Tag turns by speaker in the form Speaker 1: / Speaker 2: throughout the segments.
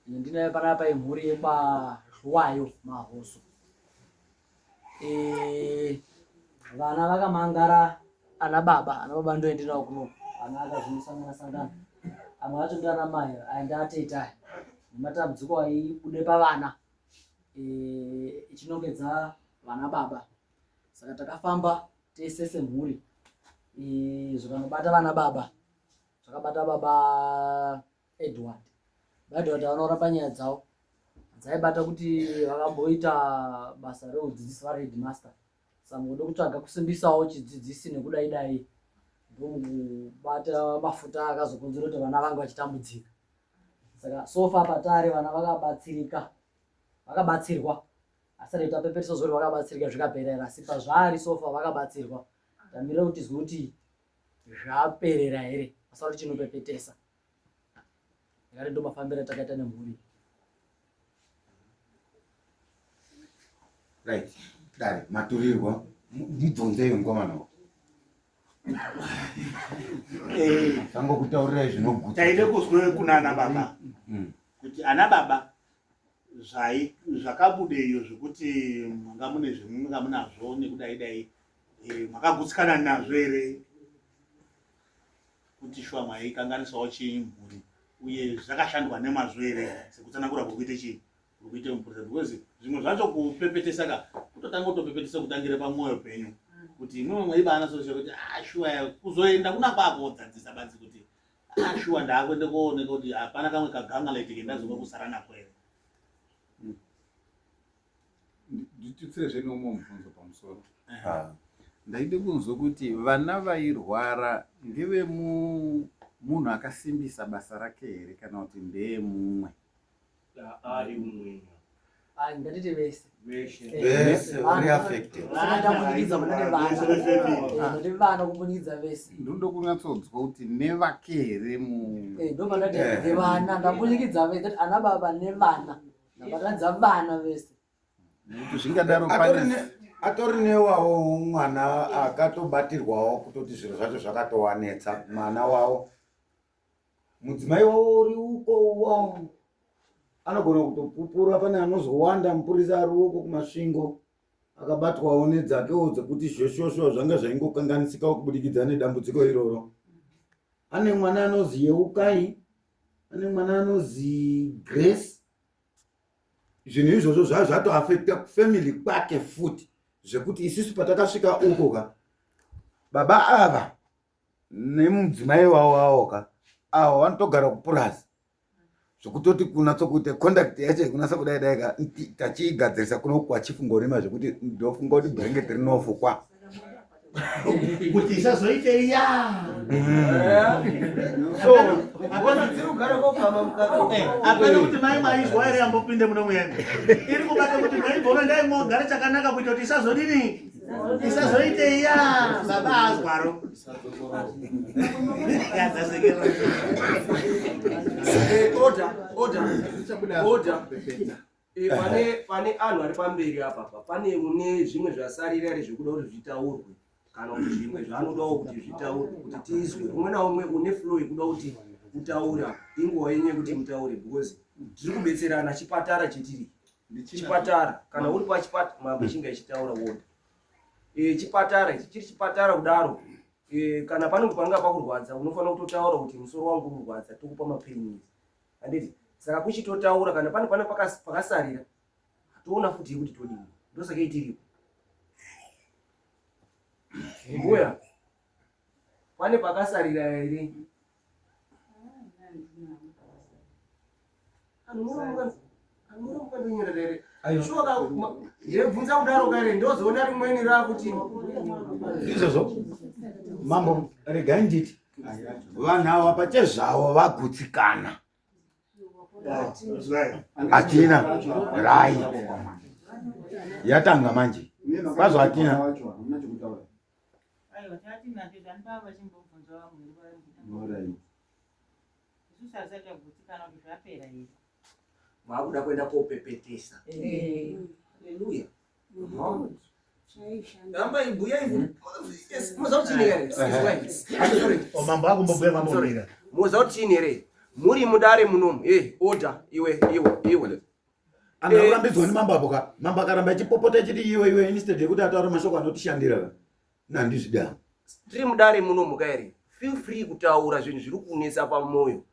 Speaker 1: ndinaye panapa imhuri yebaRwayo Mahoso. Vana vakamangara ana baba ndio ndinawo kuno. Ana akazvimusangana. Amwe acho ndi ana mai aenda ateta. Matambudziko aibude pavana. Ichinongedza vana baba. Saka takafamba tesese mhuri. Zvakanobata vana baba. Zvakabata baba Edward vanorapa nyaya dzavo dzaibata kuti vakamboita basa reudzidzisi headmaster. Saka muda kutsvaga kusimbisawo chidzidzisi nekudai ndokubata mafuta akazokonzera kuti vana vange vachitambudzika. Saka sofa patari vana vakabatsirwa. Asati tapepetesa zori vakabatsirika zvikaperera, asi pazvari sofa vakabatsirwa. Tamira kuti tizwe kuti zvaperera here asati chinopepetesa. Ngari ndo mafambira takaita nemhuri.
Speaker 2: Right. Dai maturirwa ndibvunzeyo ngomana. Tango kutaurira zvinoguta.
Speaker 3: Taide kuzwe kuna ana baba. Kuti ana baba zvakabudeyo zvekuti mwanga mune zvimwe munazvo nekudai makagutsikana nazvo here kuti shwa mwaikanganisawo chimhuri uye zvakashandwa nemazvo here sekutsanangura kuite chii kuite mupurisa because zvimwe zvacho kupepetesa kutotanga kutopepetesa kutangire pamwoyo penyu kuti imwe mwaibana sosho kuti shwa kuzoenda kuna kwako dzadzisa banzi kuti shwa ndakwende kooneka kuti hapana kamwe kaganga laitike ndazoka kusara nako here.
Speaker 4: Nditutsire zvinomo mubvunzo pamusoro. Ndaide kunzwa kuti vana vairwara ngeve munhu akasimbisa basa rake here kana kuti ndeye mumwe?
Speaker 5: Ari mumwe.
Speaker 1: Ngatiti vese.
Speaker 2: Vese vari affected.
Speaker 1: Sakatambudzikidza munenge vana. Ndoti vana kumbunidza vese.
Speaker 4: Ndondo kunyatsodzwa kuti nevake here
Speaker 1: ndo pandati vana ndambunidza vese kuti ana baba nevana. Ndabatadza vana vese.
Speaker 4: Kuti zvingadaro pane
Speaker 2: atori newawo mwana akatobatirwawo kutoti zviro zvacho zvakatowanetsa mwana wawo mudzimai wawo uri uko anogona kutopupura. Pane anozowanda mupurisa ari uko kumasvingo akabatwawo nedzakewo dzekuti zvoshosho zvanga zvaingokanganisikawo kubudikidza nedambudziko iroro. Ane mwana anozi Yeukai, ane mwana anozi Grace. Zvinhu izvozvo zvatoafekta family kwake futi zvekuti isusu patakasvika uko baba ava nemudzimai wavo avo vanotogara kupurazi zvekutoti kunatsokuite conduct yacho kunatsa kudai tachiigadzirisa kuno kwachifungorima zvekuti ndofunga kuti bhengeti rinofukwa
Speaker 3: kuti isazoite iya. Apana kuti mai maizwa here ambopinde muno muende. Iri kubata kuti maibvona ndai mogara chakanaka kuita kuti isazodini? Isazoite iya. Baba azwaro.
Speaker 5: Order. Pane anhu ari pamberi apa pane une zvimwe zvasarira here zvekuda kuti zvitaurwe kana kuti zvimwe zvaanodawo kuti zvitaurwe kuti tizwe umwe naumwe une flow yekuda kuti kutaura inguva yenye kuti mutaure because tiri kubetserana chipatara chetiri chipatara kana uri pachipatara mabeshinga ichitaura woda chipatara chiri chipatara kudaro kana panenge panga pakurwadza unofanira kutotaura kuti musoro wangu unorwadza tokupa mapain anditi saka kuchitotaura kana pane pakasarira toona futi kuti todini ndosaka itiripo mbuya pane pakasarira here anurukandonyerere shoka yebvunza kudaro kare ndozoona rimweni rakuti
Speaker 2: izvozvo mambo regai nditi vanhu ava pachezvavo vagutsikana hatina rai yatanga manje kwazvo hatina
Speaker 5: vakuda kuenda kopepetesa. Haleluya. Damba ibuya ivu. Muzauti nere.
Speaker 3: Mambo ako mbobwe mambo nere.
Speaker 5: Muzauti nere. muri mudare munomu order iwe
Speaker 2: anorambidzwa nemambo apo ka mambo akaramba achipopota achiti iwe instead yekuti ataura mashoko anotishandira nandizvida
Speaker 5: tiri mudare munomu kaere feel free kutaura zvinhu zviri kunesa pamwoyo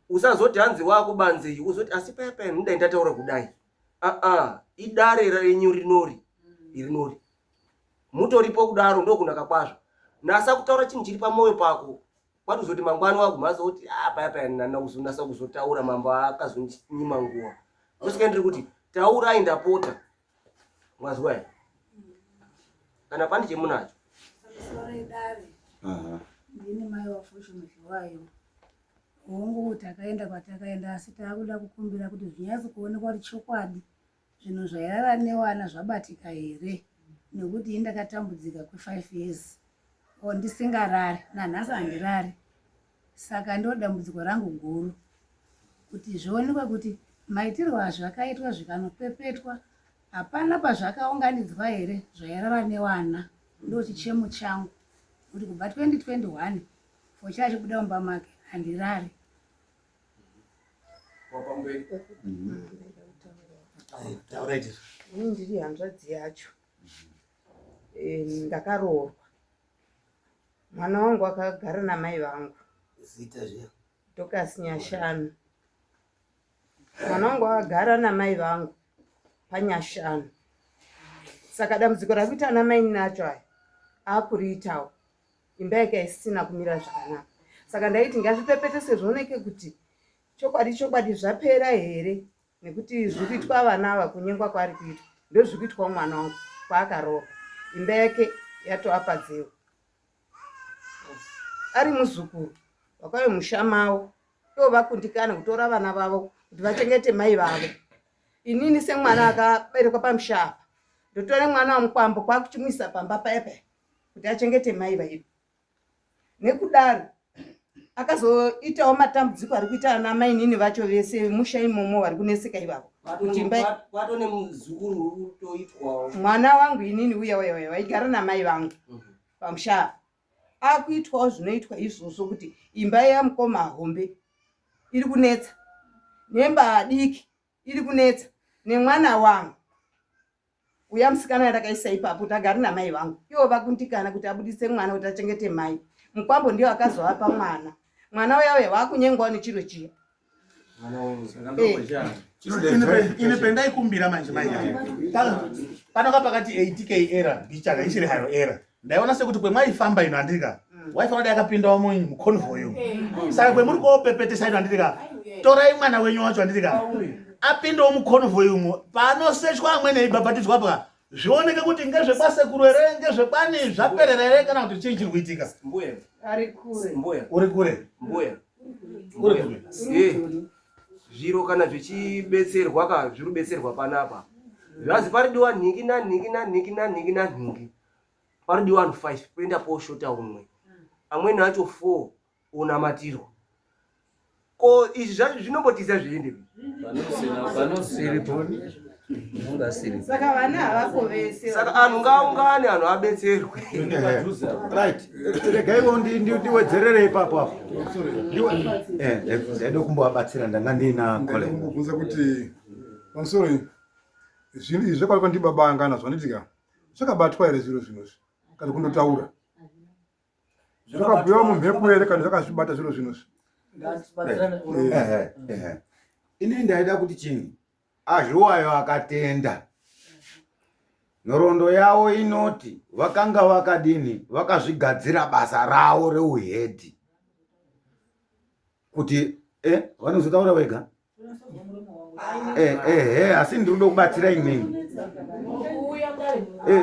Speaker 5: usazoti hanzi wako banze uzoti asi paya ndai ndataura kudai idare renyu rinori mutoripo kudaro ndokunaka kwazvo nasa kutaura chinhu chiri pamwoyo pako kwatozoti mangwani wagumasa kuti paya ndanasa kuzotaura mambo akazonyima nguva usikaenderi kuti taurai ndapota mwazwa kana pani chemunacho
Speaker 6: ndini mai wafushumushi wayo hongu takaenda kwatakaenda asi taakuda kukumbira kuti zvinyatso kuonekwa kuti chokwadi zvinhu zvairara newana zvabatika here nekuti indakatambudzika kwe5 years ndisingarari nanhasi handirari saka ndo dambudziko rangu guru kuti zvionekwa kuti maitirwo azvakaitwa zvikanopepetwa hapana pazvakaunganidzwa here zvairara newana ndo chichemo changu kuti kubva 2021 focha achibuda mumba make handirari
Speaker 7: ini ndiri hanzvadzi yacho ndakaroorwa mwana wangu akagara namai vangu Dokasi Nyashanu. Mwana wangu akagara namai vangu paNyashanu. Saka dambudziko rakuita ana mai nacho aya akuriitawo imba yake isina kumira zvakanaka. Saka ndaiti ngazvipepetese zvioneke kuti chokwadi zvapera here nekuti zvikuitwa vana ava kunyengwa kwari kuitwa ndo zvikuitwa mwana wangu kwaakaroorwa imba yake yatoapadzewo ari muzukuru wakauye mushamawo ivo vakundikana kutora vana vavo kuti vachengete mai vavo. Inini semwana akaberekwa pamushapa ndotore mwana wamukwambo kwakuchimwisa pamba paya kuti achengete mai vaivo. Nekudaro akazoitawo matambudziko ari kuita ana mai nini vacho vese musha imomo vari kuneseka ivavo.
Speaker 5: Kwatone muzukuru utoitwawo.
Speaker 7: Mwana wangu inini uya waigara namai vangu pamushapa akuitwawo zvinoitwa izvozvo kuti imba yamukoma hombe iri kunetsa nemba adiki iri kunetsa nemwana wangu uya musikana yatakaisa ipapo tagari namai vangu ivo vakundikana kuti abudise mwana kuti achengete mai. Mukwambo ndio akazovapa mwana uya wakunyengwawo nechiro chiya.
Speaker 3: ine pendaikumbira manje panoka pakati 80k era bichaka ichiri hayo era ndaiona sekuti kwemaifamba ino andika waifana dai akapindawo muconvoyo saka kwemuri kopepetesa ino andika torai mwana wenyu wacho andika apindawo muconvoyo umo panosechwa amweni eibhabhatidzwa pa zvioneke kuti ngezvekwasekuru here ngezvekwani zvaperera here kana kuti chii chiri kuitika. Uri kure
Speaker 5: zviro kana zvichibetserwa zviri betserwa panapa zvazi paridiwa nhingi nanhingi paridiwa 5 kuenda poshota umwe amweni acho 4 unamatirwa ko izvi zvacho zvinombotisa zviende
Speaker 7: saka vana havako vese
Speaker 5: saka anhu ngaungane anhu abetserwe.
Speaker 2: Right. Regaiwo ndiwedzerere ipapo apo. Ndaida kumboabatsira ndanga ndina kole.
Speaker 8: Kubvunza kuti pamusoro zvinhu zvakauya ndibaba anga nazvo nditika zvakabatwa here zviro zvinozvi kana kundotaura zvakabhuyiwa mumhepo here kana zvakazvibata zviro zvinozvi.
Speaker 2: Ine ndaida kuti chini azviwayo akatenda nhoroondo yavo inoti vakanga vakadini vakazvigadzira basa ravo reuhedhi kuti vanozotaura vega asi ndinoda kubatsira imweni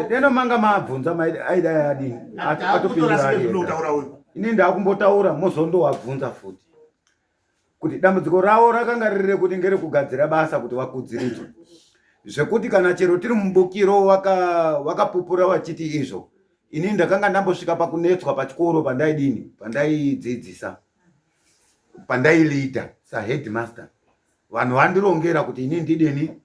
Speaker 2: deno manga mabvunza aida yadini atopindura ini ndakumbotaura mozondowabvunza futi kuti dambudziko ravo rakanga riri kuti ngere kugadzira basa kuti vakudziridzwe zvekuti kana chero tiri mubukiro wakapupura vachiti izvo ini ndakanga ndambosvika pakunetswa pachikoro pandaidzidzisa pandailida saheadmaster vanhu vandirongera kuti ini ndideni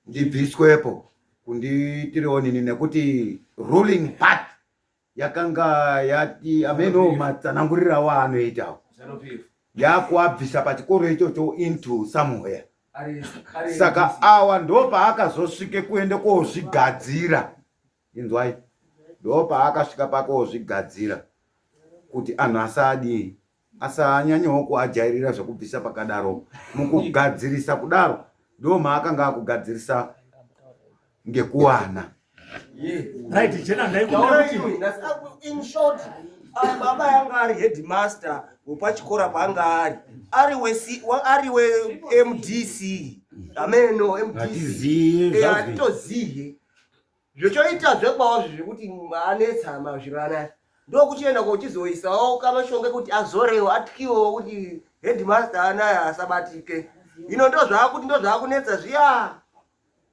Speaker 2: ndibviswepo kunditiriwo nini nekuti ruling part yakanga yati ameno matsanangurirawo anoitawo yakuabvisa pachikoro ichocho into somewhere. Saka awa ndo paakazosvike kuende kozvigadzira. Inzwai, ndo paakasvika pakozvigadzira kuti anhu asanyanyawo kuajairira zvekubvisa pakadaro. Mukugadzirisa kudaro ndo maakanga akugadzirisa ngekuwana.
Speaker 3: Right, chena
Speaker 5: in short, baba yanga ari headmaster wepachikora paanga ari we MDC. Ameno MDC. Atoziye. Zvochoita zvekwawo zvekuti anetsa mazvirana. Ndo kuchienda kochizoisawo kamashonge kuti azorewo atkiwo kuti headmaster anaya asabatike. Ino ndo zvakunetsa zviya.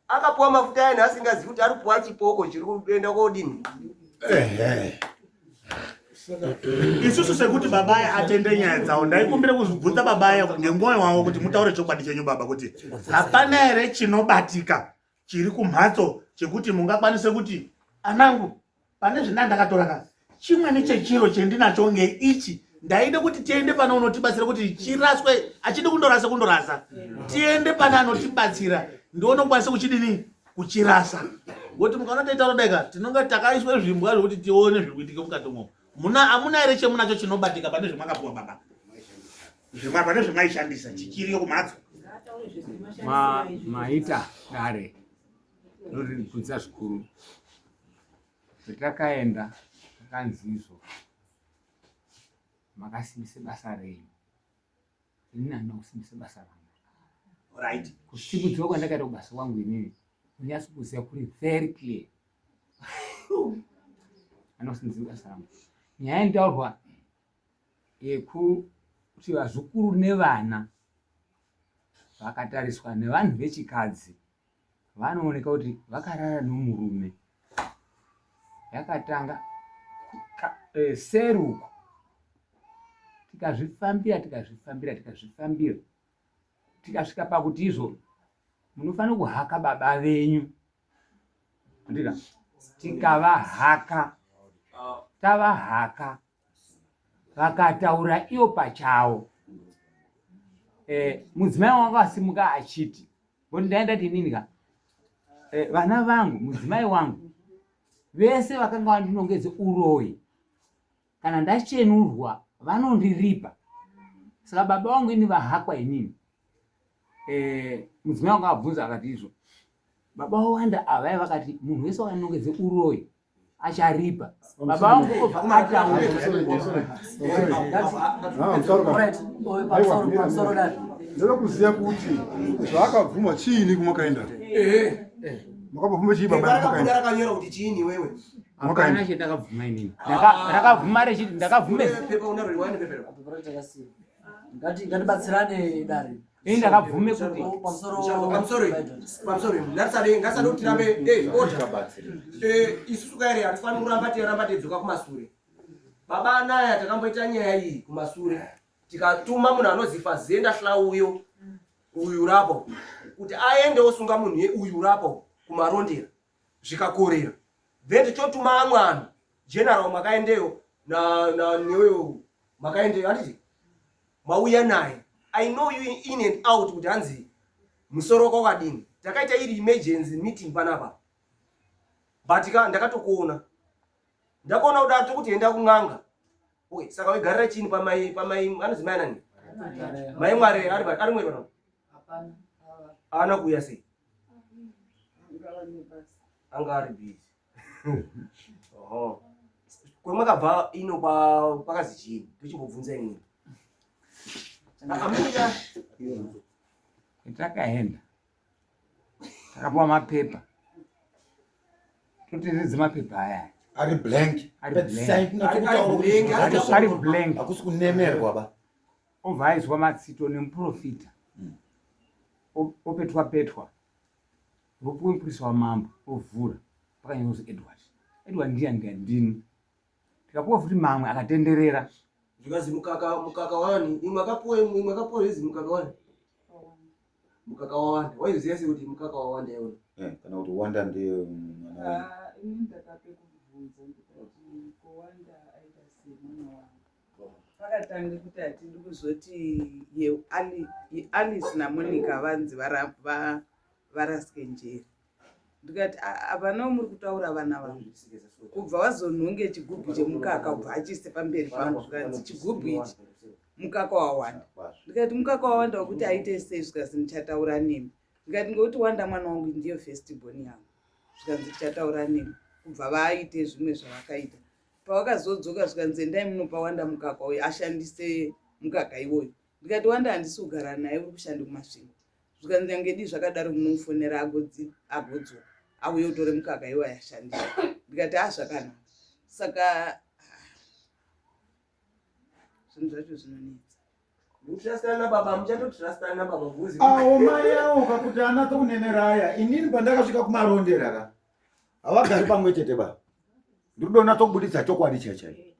Speaker 5: Akapuwa mafuta yana asingazivi kuti ari puwa chipoko chiri kuenda kodini.
Speaker 3: Isusu sekuti babaya atende nyaya dzawo ndaikumbire kuzibvunza babaya ngemwoyo wawo kuti mutaure chokwadi chenyu baba kuti hapana ere chinobatika chiri kumhatso chekuti mungakwanise kuti anangu pane zvandakatora chimweni chechiro chendinacho ngeichi ndaide kuti tiende pane unotibatsira kuti chiraswe achidi kundorasa tiende pane anotibatsira ndionokwanise kuchidini kuchirasa ngoti mukaona taita rodeka tinonga takaiswe zvimbwa zvokuti tione zviri kuitike mukati umo. Amuna ere chemunacho chinobatika pane zvamakapuwa baba pane zvamaishandisa chichiriyo kumhatso
Speaker 9: maita dare ndoririkudza zvikuru zvetakaenda takanzizo makasimbise basa renyu ini handina kusimbise basa rangu
Speaker 3: right
Speaker 9: kusimudzwa kwandakaita kubasa kwangu inini unyasi kuziva kuri very clear anosimudze basa rangu nyaya indaurwa yekuti vazukuru nevana vakatariswa nevanhu vechikadzi vanooneka kuti vakarara nomurume yakatanga seruko tikazvifambira tikasvika pakuti izvo munofanira kuhaka baba venyu ndika tikavahaka tavahaka vakataura iyo pachavo mudzimai wangu asimuka achiti kuti ndaenda tininga vana vangu mudzimai wangu vese vakanga vandinongedze uroyi kana ndachenurwa vanondiripa saka baba wangu ini vahakwa inini mudzimai wangu akabvunza akati izvo baba wawanda avai vakati munhu wese wakanongedze uroyi acharipa baba wangu
Speaker 8: ndoda kuziva kuti zvaakabvuma chiini kumakaenda makabvuma chii baba
Speaker 5: akanyora kuti chiini wewe
Speaker 9: hapana chendakabvuma inini ndakabvuma rechiti ndakabvume
Speaker 1: ngatibatsirane dare
Speaker 9: ini ndakabvume kuti
Speaker 5: ngatisade kuti tirambe isusu kaere hatifaniri kuramba teidzoka kumasure. Baba anaya takamboita nyaya iyi kumasure tikatuma munhu anozifa zenda hlauyo uyu rapo kuti aende osunga munhu uyu rapo kumarondera zvikakorera then tichotuma amwe anhu general makaendeyo neweyo makaendeyo handiti mauya naye I know you in and out kuti hanzi musoro kwakadini takaita iri emergency meeting panapa but ndakatokuona ndakuona kuti atikuti enda kung'anga okay saka wegarira chini pamai anozimai nani mai mware ari mwere pano hapana ana kuya sei anga ari busy kwemwakabva ino pakazi chini tochimbobvunza imweni amira
Speaker 9: takaenda takapuwa mapepa toteredze mapepa aya
Speaker 2: ari blank
Speaker 9: ari blank
Speaker 2: hakusi kunemerwa ba
Speaker 9: obva aizwa matsito nemuprofita opetwa vopuwe mupurisa wamambo ovhura pakanyorwa kuti Edward ndini tikapuwa futi mamwe akatenderera
Speaker 5: zvikazi mukaka wani imwe akapuwa izi mukaka wani mukaka wawanda waiziva sei kuti mukaka wawanda iwona
Speaker 2: kana kuti wanda ndiyo
Speaker 10: ini ndakape kubvunza ndikati kowanda aita semwana wangu
Speaker 7: Pakatange kuti hatidi kuzoti Alice naMonica vanzi varaske njeri. Ndikati hapana muri kutaura vana vangu. Kubva wazonhonge chigubhu chemukaka ubva achise pamberi pangu zvikanzi chigubhu ichi mukaka wawanda. Ndikati mukaka wawanda wekuti aite sei zvikanzi ndichataura nemi. Ndikati ngekuti Wanda mwana wangu ndiyo first born yangu. Zvikanzi ndichataura nemi. Kubva vaite zvimwe zvavakaita. Pavakazodzoka zvikanzi endai munopa Wanda mukaka uyu ashandise mukaka iwoyo. Ndikati Wanda handisi kugara naye uri kushanda kumasvingo. Zvikanzi angedi zvakadaro munomufonera agodzoka. Auye utore mukaka iwoyo ashandise. Ndikati zvakanaka. Saka zvinhu zvacho zvinonetsa.
Speaker 5: Mutrastana baba muchatotrastana baba bvuzi.
Speaker 2: Mai awo kakuti ana tokunenera aya. Inini pandakasvika kumarondera ka. Havagari pamwe chete ba. Ndikudona tokubuditsa chokwadi chachai.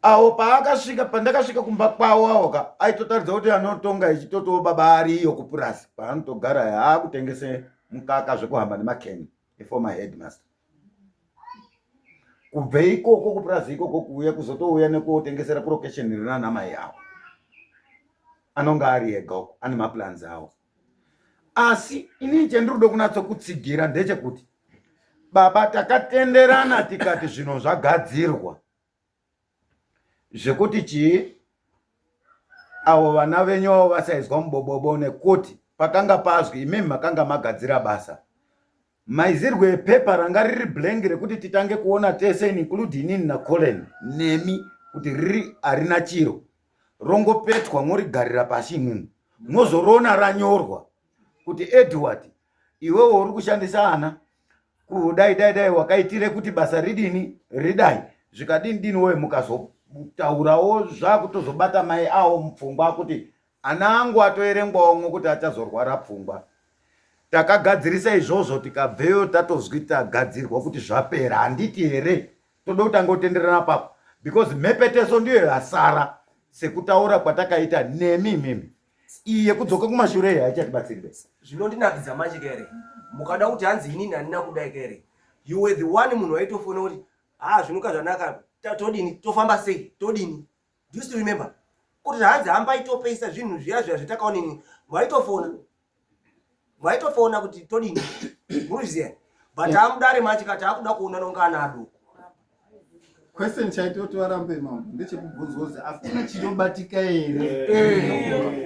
Speaker 2: Awo pandakasvika kumba kwawo awo ka aitotaridza kuti anotonga ichitotowo baba ariyo kupurasi paanotogara yaakutengese mukaka zvekuhamba nemakeni eformer headmaster. Kubve ikoko kupurasi ikoko kuuya kuzotouya nekuotengesera purokesheni rina namai yawo. Anonga ari ega uko ane maplans awo. Asi inini chendinoda kunatsokutsigira ndechekuti baba takatenderana tikati zvinhu zvagadzirwa zvekuti chii avo vana venyu avo vasaizwa mubobobo nekuti pakanga pazwi imimi makanga magadzira basa. Maizirwe epepa ranga riri blank rekuti titange kuona tese include inini naColin nemi kuti riri harina chiro. Rongopetwa morigarira pashi imwimwe. Mozorona ranyorwa kuti Edward iwewe uri kushandisa ana kudai wakaitire kuti basa ridini ridai. Zvikadini wewe mukazotaurawo zvakutozobata mai awo mupfungwa kuti ana angu atoerengwawo kuti achazorwara pfungwa. Takagadzirisa izvozvo tikabveyo tatozwi tagadzirwa kuti zvapera. Handiti here toda kutanga kutenderana papo because mhepeteso ndiyo yasara sekutaura kwatakaita nemi mimi. Iye kudzoka kumashure haichatibatsiri.
Speaker 5: Zvinondinakidza manje kere. Mukada kuti hanzi inini handina kudai kere. You were the one munhu waitofona kuti zvinuka zvanaka todini tofamba sei todini. Do you still remember? Kuti hanzi hamba itopeisa zvinhu zviya zvatakaonini mwaitofona kuti todini. Muziya. But amudare manje kati akuda kuona nonga ana adoko.
Speaker 4: Question chaitoti varambe mambo ndechekubvunzwa kuti hakuna chinobatika here.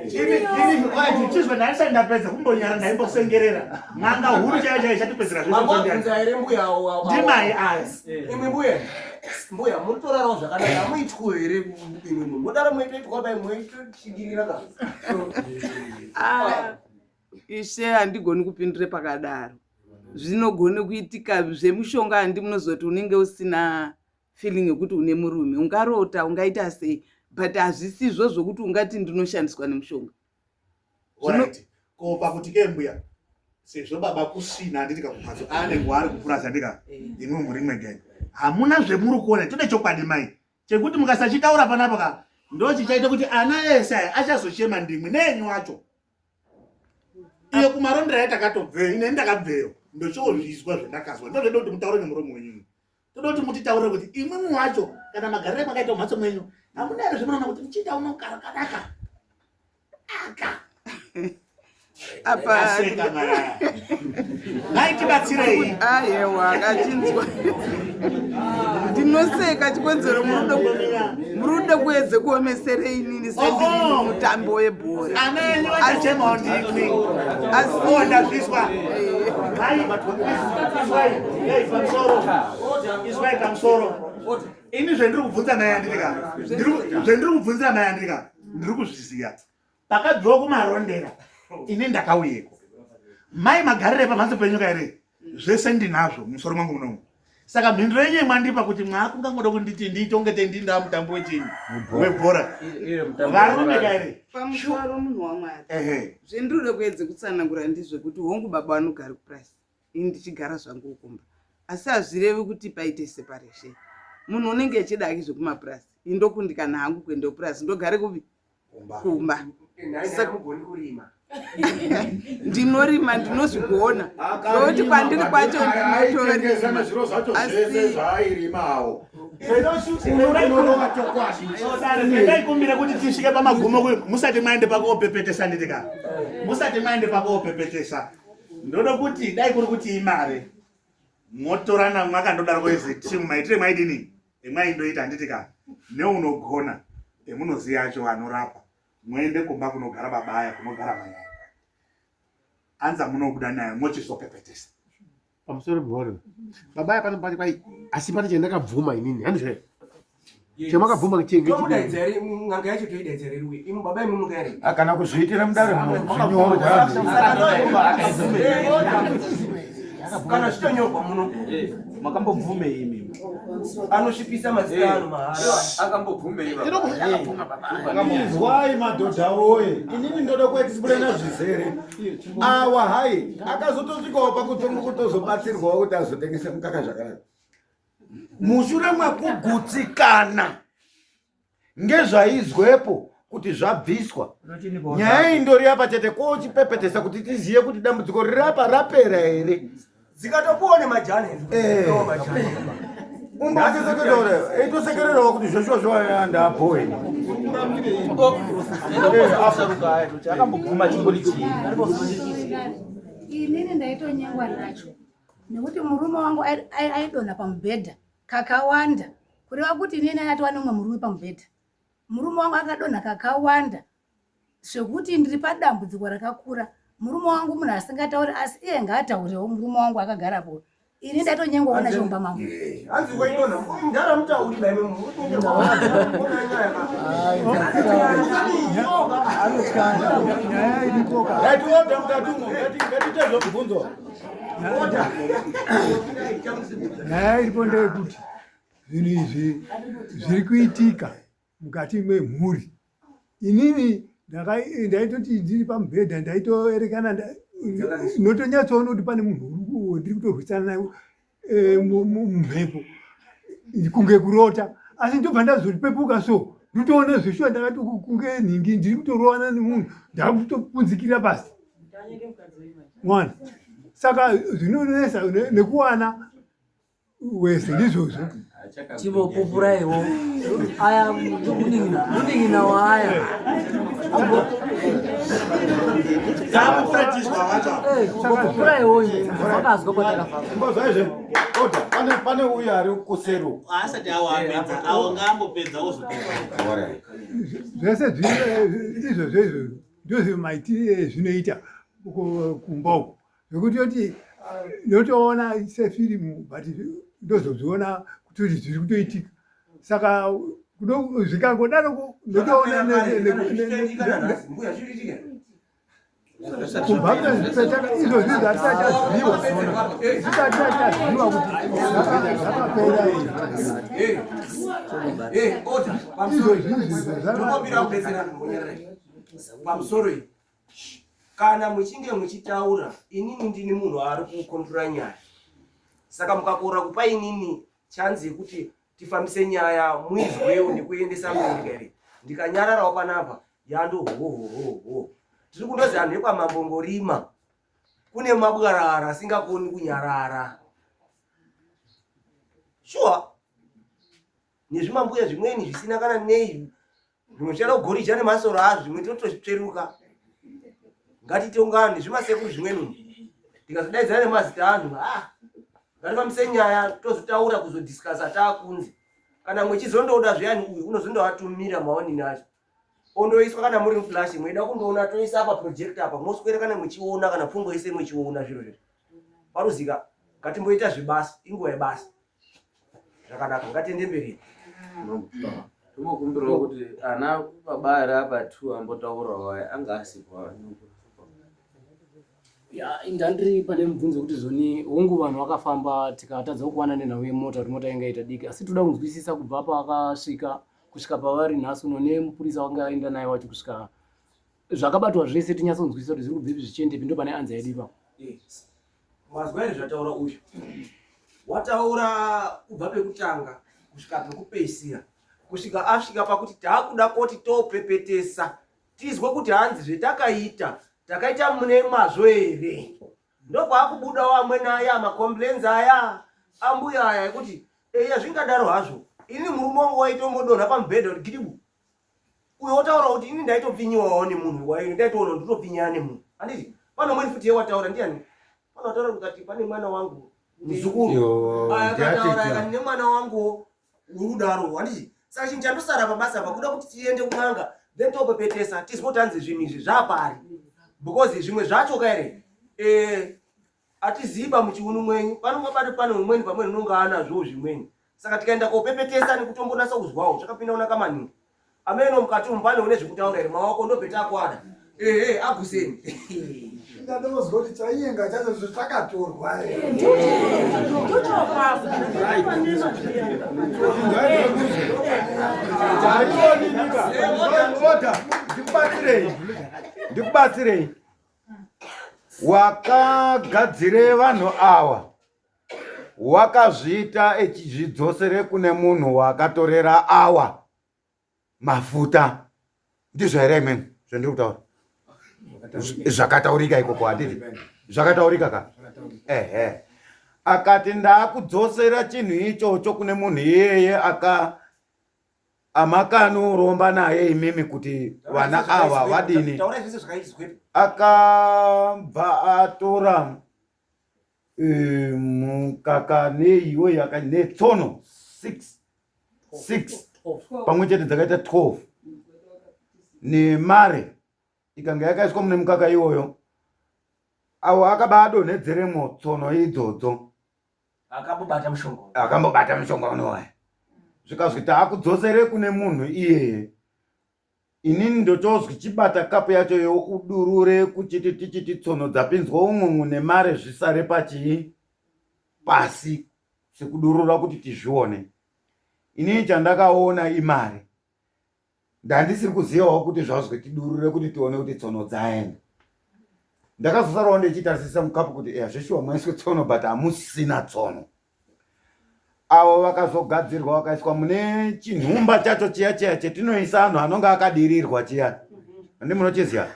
Speaker 3: Ini chizwe ndaisa ndapedza kumbonyara ndaimbosengerera. Nganga huru chaiyo chatipedzera zvese.
Speaker 5: Mabvunza here mbuya wawo.
Speaker 3: Ndimai asi.
Speaker 5: Imwe mbuya munotorarawo zvakanaka muitwo here imwe mudaro muitoitwa bai muitochingirira ka.
Speaker 7: Ishe handigoni kupindure pakadaro. Zvinogone kuitika zvemushonga handi munozoti unenge usina feeling yekuti une murume ungarota ungaita sei but hazvisizvo zvokuti ungati ndinoshandiswa nemushonga.
Speaker 3: Alright. Ko pakuti ke mbuya sezvo baba kusina andika kumhatso ane gwari kupurasa ndika imwe muri imwe gani. Hamuna zvemuri kuona tode chokwadi mai chekuti mukasachitaura panapa ka ndo chichaita kuti ana ese achazochema ndimwe nenyu wacho. Iyo kumarondera yatakatobveyo ine ndakabveyo ndochozvizwa zvandakazwa ndozvoda kuti mutaure nemuromo wenyu. Toda kuti mutitaure kuti imwe wacho kana magarire makaita mhatso mwenyu hamuna here zvinoona kuti muchiita unogara kanaka.
Speaker 7: Apa
Speaker 3: naitibatsirei.
Speaker 7: Aiwa akachinzwa. Ndinoseka chikonzero murude kuedze kuomeserei inini sendiri mutambo webhora.
Speaker 3: Ana enyu achachemawo ndikwi. Asi ndazviswa. Izwai pamusoro. Ini zvendiri kubvunza mai andika ndiri kuzviziya. Pakabviwa kumarondera ini ndakauyeko. Mai magarire pamhatso penyu here zvese ndinazvo musoro mwangu munomu. Saka mhinduro yenyu mwandipa kuti mwakungangoda kunditi ndiitongete ndindaa mutambo wechinyi webhora. Varume here
Speaker 7: pamusoro munhu waMwari. Zvendirode kuedze kutsanangura ndizvo kuti hongu baba vanogara kupurasi ini ndichigara zvangu ukumba. Asi hazvirevi kuti paite separation. Munhu unenge achida hake zvekumapurasi indokundikana hangu kuenda kupurasi ndogare kubi kumba.
Speaker 5: Saka mugoni kurima.
Speaker 7: Ndinorima ndinozvigona. Zvokuti kwandiri kwacho
Speaker 2: ndinotorima. Zviro zvacho zvese zvairimawo.
Speaker 3: Ndaikumbira kuti tisvike pamagumo musati maende pakopepetesa nditika. Musati maende pakopepetesa. Ndoda kuti dai kuri kuti imare. Motorana mwakandodaro kwezi timu maitire mwaidini. Emwaindoita nditika. Neunogona. Emunoziya acho anorapa. Muende kumba kunogara babaya kunogara mai. Anza munobuda naye mochisopepetesa.
Speaker 10: Pamusoro bhoro. Babaya pano pati kwai asi pane chendakabvuma inini. Handizve. Chemakabvuma chenge.
Speaker 5: Tomudaizeri nganga yacho toidaizeri ruwe. Imu baba imu ngari.
Speaker 2: Akana kuzviitira mudare munyoro
Speaker 5: Kana chitonyorwa muno.
Speaker 3: Makambobvume imi.
Speaker 5: Anosvipisa mazita ano mahara.
Speaker 4: Akambobvume iva.
Speaker 2: Izwai madhodha woye. Inini ndoda kuexplaina zvizere. Awa hai akazotosvikawo pakutozobatsirwawo kuti azotengese mukaka zvakanaka. Mushure mwekugutsikana ngezvaizwepo kuti zvabviswa. Nyaya indori apa chete kochipepetesa kuti tiziye kuti dambudziko riri apa rapera here.
Speaker 5: Zikatopuwa nemajani.
Speaker 2: Umbachesekera eitosekererawo kuti zveshuwa zvawanda apoe.
Speaker 6: Akamboguma chingori chii. Inini ndaitonyengwa nacho. Nekuti murume wangu aidonha pamubhedha kakawanda. Kureva kuti inini atova nomwe murume pamubhedha. Murume wangu akadonha kakawanda. Zvekuti ndiri padambudziko rakakura. Murume wangu munhu asingatauri asi iye ngaataurewo murume wangu akagarapo. Ini ndatonyengwa nacho mumba mangu.
Speaker 5: Hanzi kwaidonha. Ndara mutauri baime mu.
Speaker 8: Nyaya iripo ndeyekuti zvinhu izvi zviri kuitika mukati memhuri. Inini ndaitoti ndiri pamubhedha ndaitoerekana notonyatsoona kuti pane munhu ndiri kutorwisana naye mumhepo kunge kurota, asi ndobva ndazoripepuka so ndotoona zveshuwa ndakati kunge nhingi ndiri kutorovana nemunhu ndakutopunzikira pasi mwana. Saka zvinonesa nekuwana wese ndizvozvo.
Speaker 1: Chivopupuraiwo aya muning'ina waya pupuraiwo vakazwa kwatakafamba.
Speaker 2: Pane uyo ari kusero
Speaker 3: asati awapedza awo ngambopedza ozopedza.
Speaker 8: Zvese izvozvo izvozvo ndozvo maitire zvinoita kumba uko zvekuti yoti ndotoona sefirimu but ndozozviona kuti zviri kutoitika. Saka zvikangodaroko ndotoona kubva izvozvi zvatataziva kuti zvakapera
Speaker 5: pamusoro iyi. Kana muchinge muchitaura, inini ndini munhu ari kukontrora nyaya. Saka mukakora kupa inini chanzi yekuti tifambise nyaya muizwewo nekuendesa mberi here. Ndikanyararawo panapa yando ho. Tiri kundozi anhu ekwamambongorima kune mabwarara asingakoni kunyarara. Sure. Nezvimambuya zvimweni zvisina kana nei zvinochada kugorija nemasoro azvo zvimwe totozvitsveruka. Ngatitongane nezvimasekuru zvimweni tikazodaidzana nemazita anhu ngatifambise nyaya tozotaura kuzodhiskasa taakunze. Kana mwechizondoda zviyani uyu unozondovatumira maonini acho ondoiswa kana muri muflash mweida kundoona toisa apa project apa moswera kana mwechiona kana pfungwa ise mwechiona zviro zvizvo paruzika. Ngatimboita zvebasa inguva yebasa zvakanaka ngatiende mberi.
Speaker 11: Tinokumbirawo kuti ana baba ari apa 2 ambotaurawo anga asipwa.
Speaker 1: Ndandiri pane mubvunzo kuti zvoni hongu vanhu vakafamba tikatadza kuwana nenhau yemota kuti mota ingaita diki asi toda kunzwisisa kubva paakasvika kusvika pavari nhasi uno nemupurisa wanga aenda naye wacho kusvika zvakabatwa zvese tinyatsonzwisisa kuti zviri kubvepi zvichiendepi ndo pane anza yedu ipapo.
Speaker 5: Mazwa ere zvataura uyu wataura kubva pekutanga kusvika pekupeisira kusvika asvika pakuti taakuda koti topepetesa tizwe kuti hanzi zvetakaita takaita mune mazvo ere ndokwakubudawo amweni aya macomplaints aya ambuya aya kuti eya zvingadaro hazvo ini murume wangu waitombodonha pamubhedha kuti gidibu uyo wotaura kuti ini ndaitopfinyiwawo nemunhu waini ndaitoona nditopfinyana nemunhu handiti pano mweni futi yewataura ndiani pano wataura kukati pane mwana wangu muzukuru akataura nemwana wangu urudaro handiti saka chinhu chandosara pabasa pakuda kuti tiende kun'anga then topepetesa tizipotanzi zvinhu izvi zvapari because zvimwe zvacho kaire atiziba muchiunu mwenyu panongabati pane umweni pamweni unonga anazvo zvimweni saka tikaenda kopepetesa nekutombonasa kuzwawo zvakapinda kunaka maningi ameno mukati umpane une zvekutaura iri maoko ndobheta akwada aguseni
Speaker 8: ndinozwa kuti chaienga chacho zvichakatorwa
Speaker 2: ndikubatsirei wakagadzire vanhu ava wakazviita echizvidzosere kune munhu wakatorera awa mafuta ndizvo here imweni zvandiri kutaura zvakataurika ikoko handiti zvakataurika ka akati ndakudzosera chinhu ichocho kune munhu iyeye amakanoromba naye imimi kuti vana ava vadini akabva atora mukaka neiyo netsono 6 pamwe chete dzakaita 12 nemare ikanga yakaiswa mune mukaka iwoyo avo akabadonhedzeremo tsono idzodzo akambobata mushonga unowaya zvikazwi taakudzosere kune munhu iyeye inini ndotozwi chibata kapu yacho yo udurure kuchiti tichiti tsono dzapinzwa umwomwo nemare zvisare pachii pasi sekudurura kuti tizvione inini chandakaona imari ndandisiri kuzivawo kuti zvazwe tidurure kuti tione kuti tsono dzaenda ndakazosarawo ndechitarisisa mukapu kuti zveshuwa mwaiswe tsono but hamusina tsono avo vakazogadzirwa vakaiswa mune chinhumba chacho chiya chetinoisa anhu anonga akadirirwa chiya handi munochiziya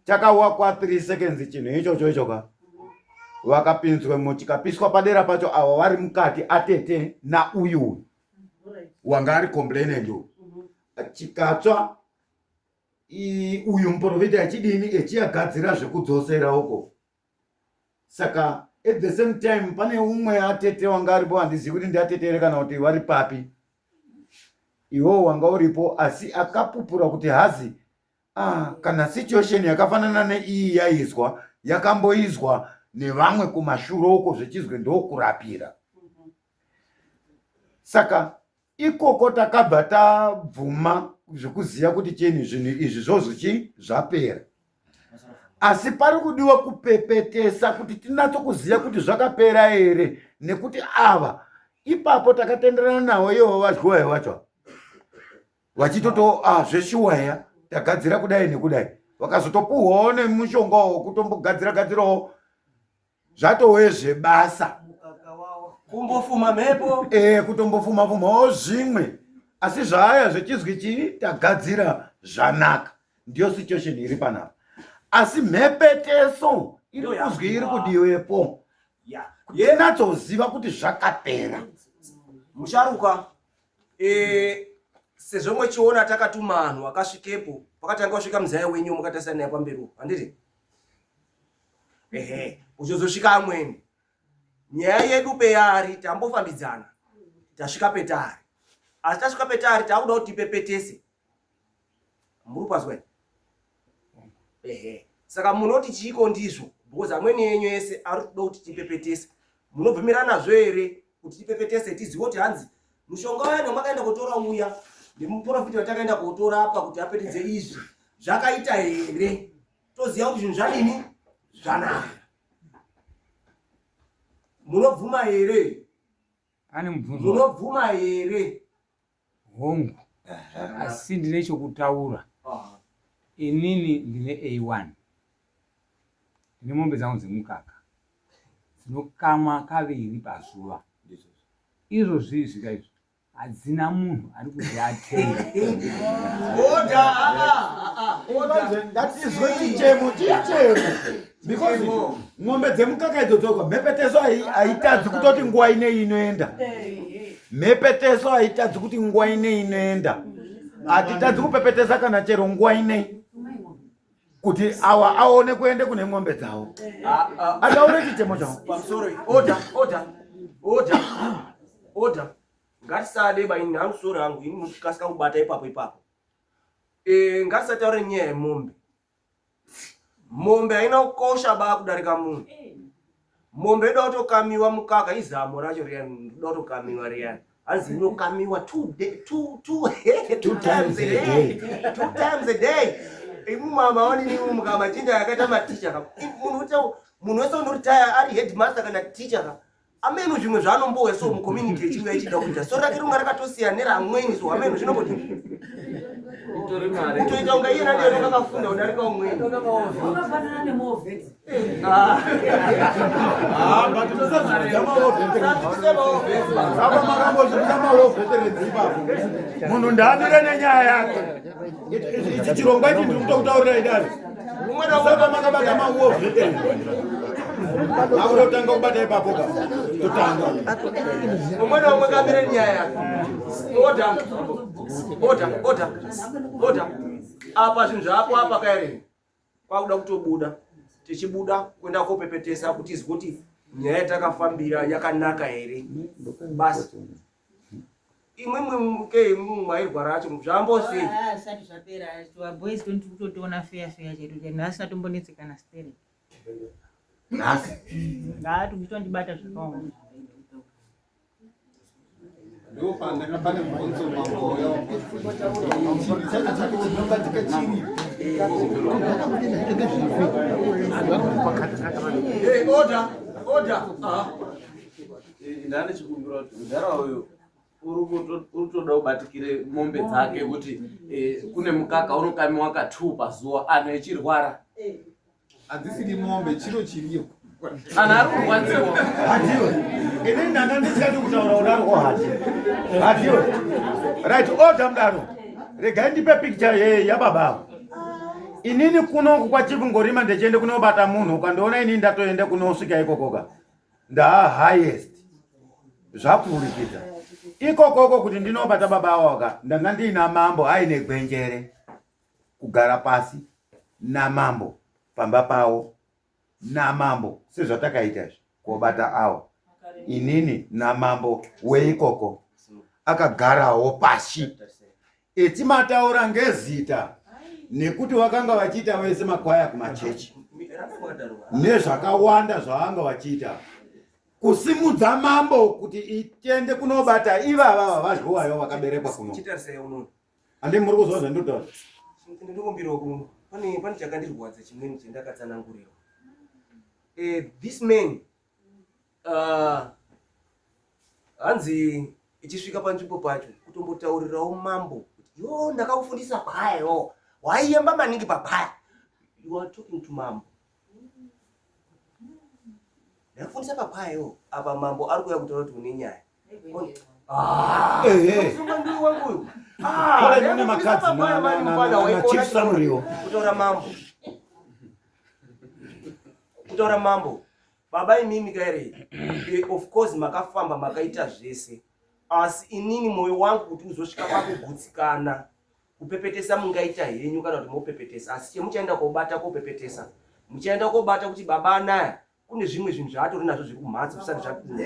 Speaker 2: chakauwa 3 seconds chinhu ichocho ichoka vakapinzwemo chikapiswa padera pacho avo vari mukati atete nauyu wanga ari complainant chikatsva uyu muprofita achidini echiyagadzira zvekudzosera uko saka at the same time pane umwe atete wanga aripo handizivi kuti ndiatetere kana kuti vari papi iwo wanga uripo asi akapupura kuti hazi kana situation yakafanana neiyi yaizwa yakamboizwa nevamwe kumashure uko zvechizwe ndokurapira saka ikoko takabva tabvuma zvekuziva kuti cheni zvinhu izvi zvozvichi zvapera asi pari kudiwa kupepetesa kuti tinatsokuziva kuti zvakapera here nekuti ava ipapo takatenderana navo ivo vazhuwaye vacho vachitoto zveshuwaya tagadzira kudai nekudai vakazotopuhwawo nemushonga wekutombogadzira zvatowe zvebasa
Speaker 5: kumbofuma mhepo
Speaker 2: kutombofuma-fumawo zvimwe asi zvaya zvechizwi chii tagadzira zvanaka ndiyo situation iri panapa asi mhepeteso iri kuzwi iri kudiwepo tinatsoziva kuti zvakapera
Speaker 5: musharuka sezvo mwechiona takatuma anhu akasvikepo pakatanga kusvika muzaya wenyu mukatasana naye pamberi handiti uchizosvika amweni nyaya yedu peyari tambofambidzana tasvika petari asi tasvika petari takuda kuti tipepetese muri pazwa saka munoti chiko ndizvo because amweni yenyu ese ari kuda kuti tipepetese munobvumirana nazvo here kuti tipepetese tizive kuti hanzi mushonga wayani wamakaenda kutora uya nemuprofita watakaenda kutora apa kuti apetedze izvi zvakaita here toziva kuti zvinhu zvadini zvanaka munobvuma here
Speaker 9: ane mubvunzo
Speaker 5: munobvuma here
Speaker 9: hongu asi ndine chokutaura inini ndine A1 ndine mombe dzangu dzemukaka dzinokamwa kaviri pazuva izvo zvizvika izvo hadzina munhu ari kuzviatenga.
Speaker 2: Ngatizwe chichemo because ng'ombe dzemukaka idzodzoka mhepeteso haitadzi kutoti nguva inei inoenda. Mhepeteso haitadzi kuti nguva inei inoenda. Hatitadzi kupepetesa kana chero nguva inei kuti awa aone kuende kune ng'ombe dzavo. Ataure chichemo chavo.
Speaker 5: Order. Ngatisade baini hamusoro hangu ini musikasika kubata ipapo. Ngatisataure nyaya yemombe. Mombe haina kukosha kudarika munhu. Mombe inoda kutokamiwa mukaka izamo racho riyani inoda kutokamiwa riyani. Hanzi inokamiwa 2 times a day. 2 times a day. Mama wani ni mukamachinja yakaita maticha. Munhu wese unoritaya ari headmaster kana teacher. Ameno zvimwe zvaanombowe so mucommunity yechiwe echida kuita. So rake runga rakatosiyana neramweni so ameno zvinoboti. Kutoita unga iye nani yakafunda udarika umweni.
Speaker 1: Wakafanana nemovheti.
Speaker 2: But munhu ndaanire nenyaya yake. Ichi chirongwa ichi ndiri kuda kutaurira idari. Saka makabata mamovheti. Aurotanga kubata ipapo ka. Totanga.
Speaker 5: Umwana umwe kamire nyaya yake. Order. Apa zvinhu zvapo apa kaere. Kwakuda kutobuda. Tichibuda kwenda kopepetesa kuti izwe kuti nyaya takafambira yakanaka here. Basi. Imwe mwairwara acho zvambose.
Speaker 12: Sati zvapera. Boys don't kutoona fair chedu. Nhasi tombonetsekana steri.
Speaker 2: Nhasi.
Speaker 12: Ngati kuchondibata zvakaoma.
Speaker 4: Ndo pandanga pane mubvunzo mambo yao.
Speaker 5: Order.
Speaker 11: Ndani chikumbira kuti mudhara uyu urutoda kubatikire mombe dzake kuti kune mukaka unokamiwa ka2 pazuva anhu echirwara.
Speaker 4: Hadzisiri mombe chiro chiriyo.
Speaker 11: Anhu ari kurwadziwa.
Speaker 2: Hadiwe. Ini ndanga ndisikati kutaura udariko hadiwe. Right, order mudaro. Regai ndipe picture yababa. Inini kuno kwa Chivungorima ndechiende kunobata munhu ukandiona ini ndatoende kunosvika ikokoka. Highest. Zvapfurikidza. Ikokoko kuti ndinobata baba waka ndanga ndina mambo aine gwenjere kugara pasi namambo pamba pawo namambo sezvatakaita kobata awo inini namambo weikoko akagarawo pashi etimataura ngezita nekuti wakanga vachiita wese makwaya kumachechi nezvakawanda zvavanga vachiita kusimudza mambo kuti itende kunobata ivava vazhowayo vakaberekwa kuno. Ande muri kuzwa zvandotaura.
Speaker 5: Ndinokumbira kuno. Pane chakandirwadza chimweni chendakatsanangurirwa. This man hanzi ichisvika panzvimbo pacho kutombotaurirawo mambo kuti yo ndakakufundisa kwaya yo. Waiyemba maningi pakwaya. You are talking to mambo. Ndakufundisa pakwaya yo. Apa mambo ari kuya kutaura kuti une nyaya. Ndio wangu.
Speaker 2: Kale nune makadzi na chief summary.
Speaker 5: Kutora mambo. Baba imimi kaere. Of course makafamba makaita zvese. Asi inini moyo wangu kuti uzosvika pakugutsikana. Kupepetesa mungaita henyu kana kuti mopepetesa. Asi chemuchaenda kobata kopepetesa. Muchaenda kobata kuti baba anaya kune zvimwe zvinhu zvaatori nazvo zviri kumhatso kusati zvapinda.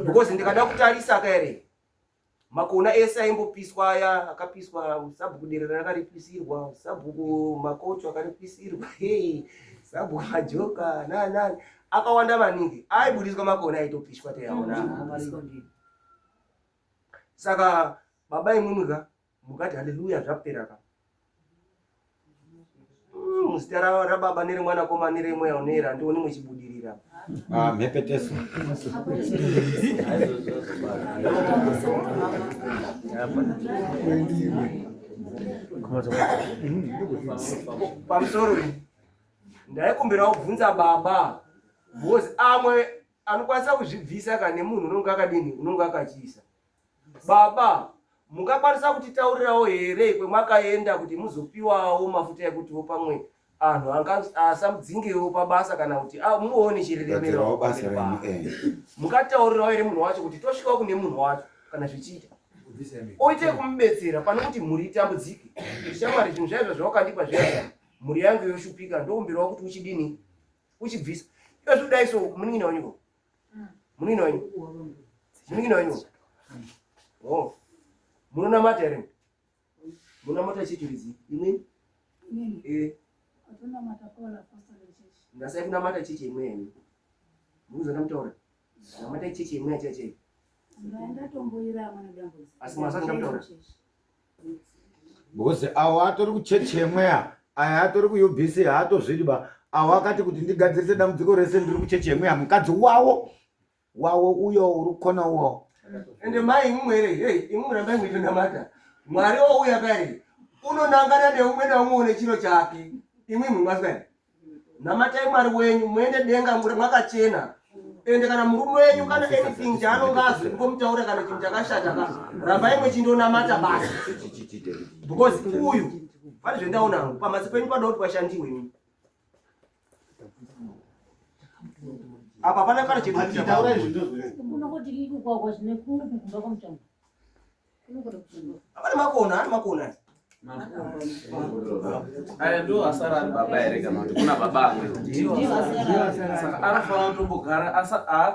Speaker 5: Because ndikada kutarisa kaere. Makona ese aimbopiswa aya akapiswa sabhuku derera rakaripisirwa sabhuku makocho akaripisirwa sabhuku majoka nani akawanda maningi aibudiswa makona aitopishwa teyaona. Saka baba imwimwika mukati haleluya zvapera ka muzita rababa neremwana koma neremweya unera ndioni mwechibudirira.
Speaker 2: Mhepeteso.
Speaker 5: Pamusoro ndaikumbira kubvunza baba bozi amwe anokwanisa kuzvibvisa kana nemunhu unonga akadini unonga akachiisa. baba mungakwanisa kutitaurirawo here kwemwakaenda kuti muzopiwawo mafuta ekutiwo pamwe anhu asamudzingewo pabasa kana kuti muone chireremero basa mukataurirawo here munhu wacho kuti tosvikawo kune munhu wacho kana zvichiita oite kumubetsera pane kuti mhuri itambudzike. Shamwari zvinhu zvaizvo zvawakandipa zviyazva mhuri yangu yoshupika ndokumbirawo kuti uchidini uchibvisa izvo kudai so muningina wanyuko muningina wanyu oh munonamata here munamata chichiridzi imweni ndasai kunamata chichi imweni mukuzona mutaura namata chichi imwe chache asi mwasati ndamutaura
Speaker 2: because awo atori kuchechemweya aya atori kuyobhisi haatozvidiba awo akati kuti ndigadzirise dambudziko rese ndiri kuchechemweya mukadzi wawo uyo uri kukona uwo
Speaker 5: ende mai imwere imwe muramba imwe tonamata mwari ouya kare unonangana neumwe naumwe une chiro chake imwe mwaswera namatai mwari wenyu muende denga mwakachena ende kana murume wenyu kana anything chaanonga azwe ngomutaura kana chinhu chakashata ramba imwe chindonamata basi because uyu pane zvendaona pamhatso penyu panoda kuti pashandiwe ini apa pana kana chedu apana makona
Speaker 11: aya ndo asara ari baba here kana kuti kuna baba amwe saka anofanira kutombogara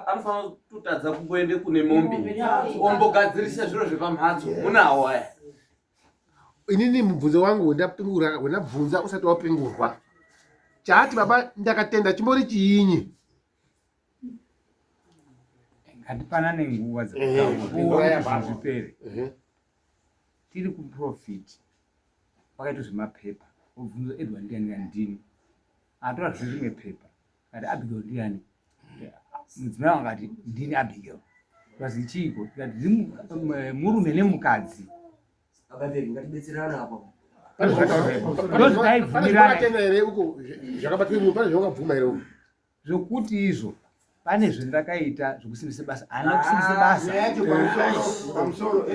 Speaker 11: anofanira kutotadza kungoende kune mombe ombogadzirisa zviro zvepamhatso munawo aya.
Speaker 10: Inini mubvunzo wangu wendabvunza usati wapingurwa chaati baba ndakatenda chimbori chiinyi
Speaker 9: ngatipanane nguva dzakazvipere tiri kuprofit pakaita zvemapepa obvunzo Edward ndiani ndini atora zvimwe pepa kati Abigail ndiani mudzimai wangati ndini Abigail kazi chiko kati murume nemukadzi
Speaker 5: akabeki ngatibetserana apo
Speaker 10: zvakatenda here uko zvakabatwa pane zvakabvuma here uko
Speaker 9: zvokuti izvo pane zvendakaita zvokusimbisa basa ana kusimbisa basa
Speaker 2: pamusoro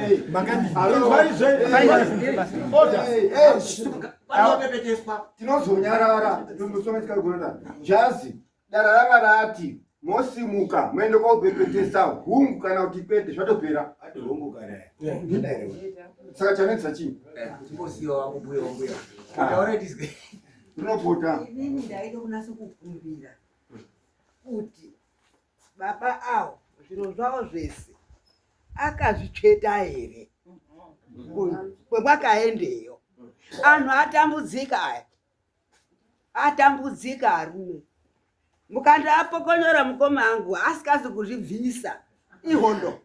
Speaker 2: tinozonyarara tondosometikaa jazi dara ranga rati mosimuka muende kwaupepetesa hungu kana kuti pete zvatopera saka chanetsa chii unopota
Speaker 7: inini ndaide kunasa kukumbira kuti baba awo zviro zvavo zvese akazvitsveta here kwemwakaendeyo anhu atambudzika aya atambudzika arume mukandapokonyora mukoma angu asikazi kuzvibvisa ihondo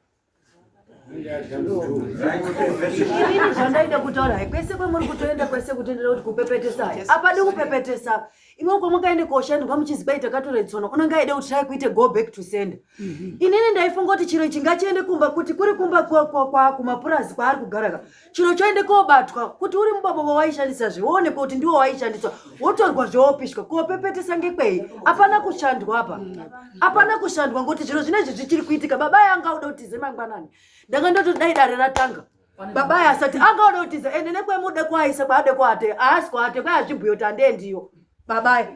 Speaker 13: inini zvandaida kutaura kwese kwemuri kutoenda kwese kutendera kuti kupepetesa apadi kupepetesa imwe kwamwakaende koshandwa muchizibai takatora tsono kunenge aide kuti trai kuite go back to sender inini ndaifunga kuti chiro chingachiende kumba kuti kuri kumba kwa kumapurazi kwaari kugaraka chiro choende kobatwa kuti uri mubaba waishandisa zvionekwa kuti ndiwo waishandiswa wotorwa zvoopishwa kopepetesa ngekwei apana kushandwa apa apana kushandwa ngokuti zviro zvinezvi zvichiri kuitika baba yanga auda kutize mangwanani ndanga ndotodai dare ratanga baba yasati anga auda kutiza ende nekwemude kwaisa kwaade kwate aasi kwate kwayazvibhuyo kuti handeendiyo babayi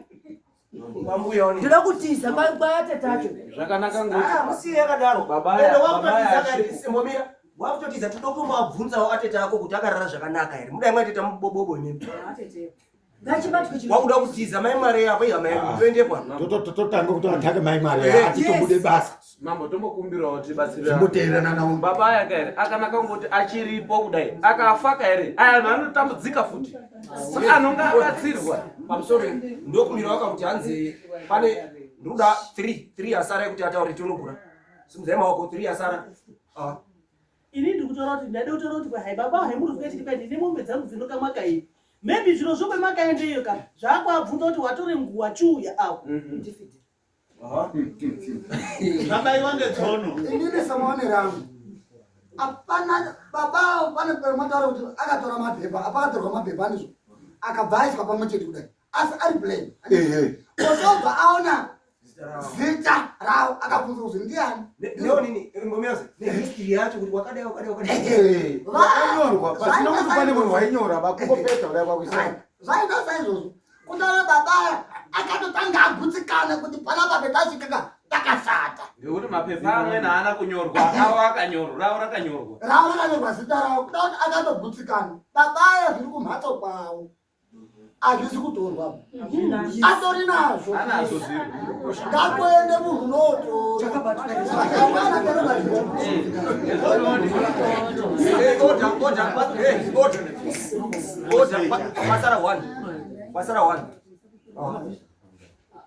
Speaker 13: ndinoda kutiza kwate tacho
Speaker 11: zvakanaka
Speaker 5: musiye yakadaro babayaembomira wakutotiza todokumbabvunzawo atete ako kuti akarara zvakanaka here mudai mwateta mubobobo nemi wakuda kutiza mai mari yapo ihama yedu toendepa
Speaker 2: totanga kuti atake mai mari atitobude basa
Speaker 11: mambo tombokumbirawo tibatsira
Speaker 2: zimboteerana nawo
Speaker 11: baba aya kahere akanaka ngoti achiripo kudai akafa kahere aya anhu anotambudzika futi saka anonga abatsirwa
Speaker 5: pamusoro ndokumira wakakuti hanzi pane ndoda 3 asara ekuti ataure tonogura simuzai maoko 3 asara
Speaker 14: ini ndikutaura kuti ndade kutaura kuti hai baba haimuri kuitiri kai ndine mombe dzangu dzinokamwakaini maybe zviro zvokwe makaendeyo ka zvakwabvunza kuti watore nguwa chiuya awo
Speaker 3: zvabaiwa ngetsono
Speaker 15: inini samaonero angu apana baba pane pemataura kuti akatora mapepa apakatorwa mapepa anizvo akabva aiswa pamwe chete kudai asi ari blame ozobva aona zita rao akabvunza kuzi ndiani
Speaker 5: leo nini ngomyazi ne history yacho kuti wakadai
Speaker 2: vanyorwa pasina kuti pane munhu wainyora vakungopedza kudai kwakuisa
Speaker 15: zvaita saizvozvo kutaura babaya akatotanga agutsikana kuti panapa petasvikaka takashata
Speaker 11: ngekuti mapepa amweni haana kunyorwa avo akanyorwa ravo
Speaker 15: rakanyorwa zita ravo kuda kuti akatogutsikana babaya zviri kumhatso kwavo hazvisi kutorwa atori nazvo ngakuende munhu
Speaker 5: pasara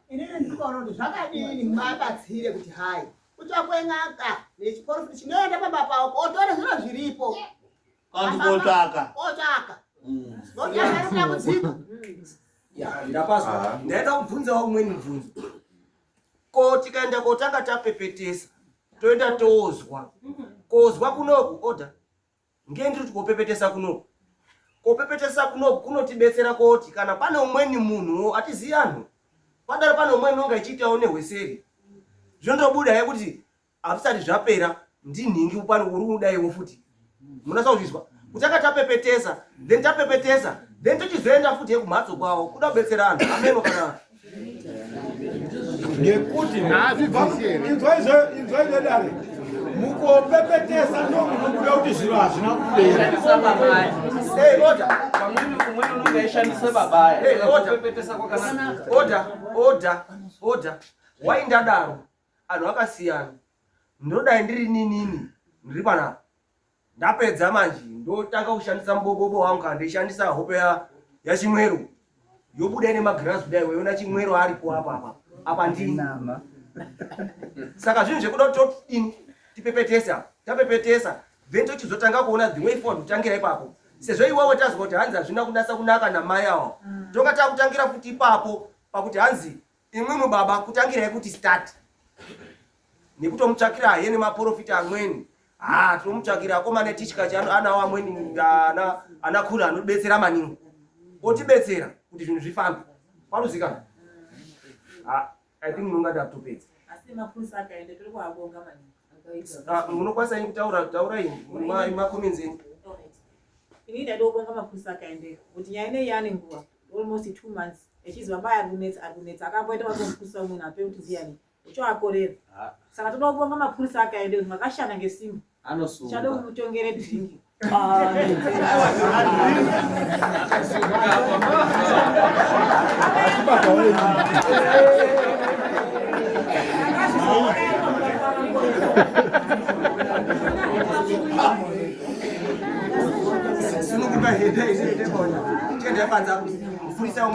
Speaker 16: inini ndikuona kuti zvakadini mabatsire kuti hai kutsvakwen'aka nechiporofiti chinoenda pamapavo otore zviro zviripo
Speaker 3: otsvaka
Speaker 16: nokudzika
Speaker 5: ndapazwa ndaenda kubvunzawo umweni mubvunzo ko tikaenda kotanga tapepetesa toenda kozwa kunoku oda ngendiri tikopepetesa kunoku kopepetesa kunoku kunotibetsera koti kana pane umweni munhu atizivi anhu padare pane umweni unonga ichiitawo nehweseri zvondobuda yekuti azvisati zvapera ndinhingi upano uri kudaiwo futi munasa kuzvizwa kutanga tapepetesa then tochizoenda futi yekumhatso kwawo kuda kubetsera anhu ameno kana
Speaker 2: ngekuti inzwa dare mukopepetesa ndomunobuda kuti zviro hazvina kupera
Speaker 11: umweni unonge aishandise babaya
Speaker 5: oda waindadaro anhu akasiyana ndodai ndiri ninini ndiri panapa ndapedza manje ndotanga kushandisa mubobobo wangu kana ndeishandisa hope yachimwero yobuda ine magirazi kudai weiona chimwero aripo apa ndini saka zvinhu zvekuda kuti tipepetesa tapepetesa then tochizotanga kuona dzimwe ifo kutangira ipapo sezvo iwawe tazwa kuti hanzi hazvina kunasa kunaka namai awo tonga takutangira kuti ipapo pakuti hanzi imwe baba kutangirai kuti start nekutomutsvakira haye nemaprofita amweni tomutsvakira akomane tichika chaanawo amweni anakura anobetsera maningi otibetsera kuti zvinhu zvifambe panozikana I think munongada kutopedza
Speaker 12: asi mapurisa akaende tiri kuabonga maningi
Speaker 5: munokwanisa ini kutaura makomenzeni
Speaker 12: inini ndaida kubonga mapurisa akaendeyo kuti nyaya inei yaane nguva almost 2 months echiziva mbaya ari kunetsa akamboita mapurisa umweni ape kuti ziyani uchoakorera saka toda kubonga mapurisa akaendeyo makashanda ngesimba chade kumutongere dhingi
Speaker 5: Sinukuka heda izvi ndebona. Tenda panza kufurisa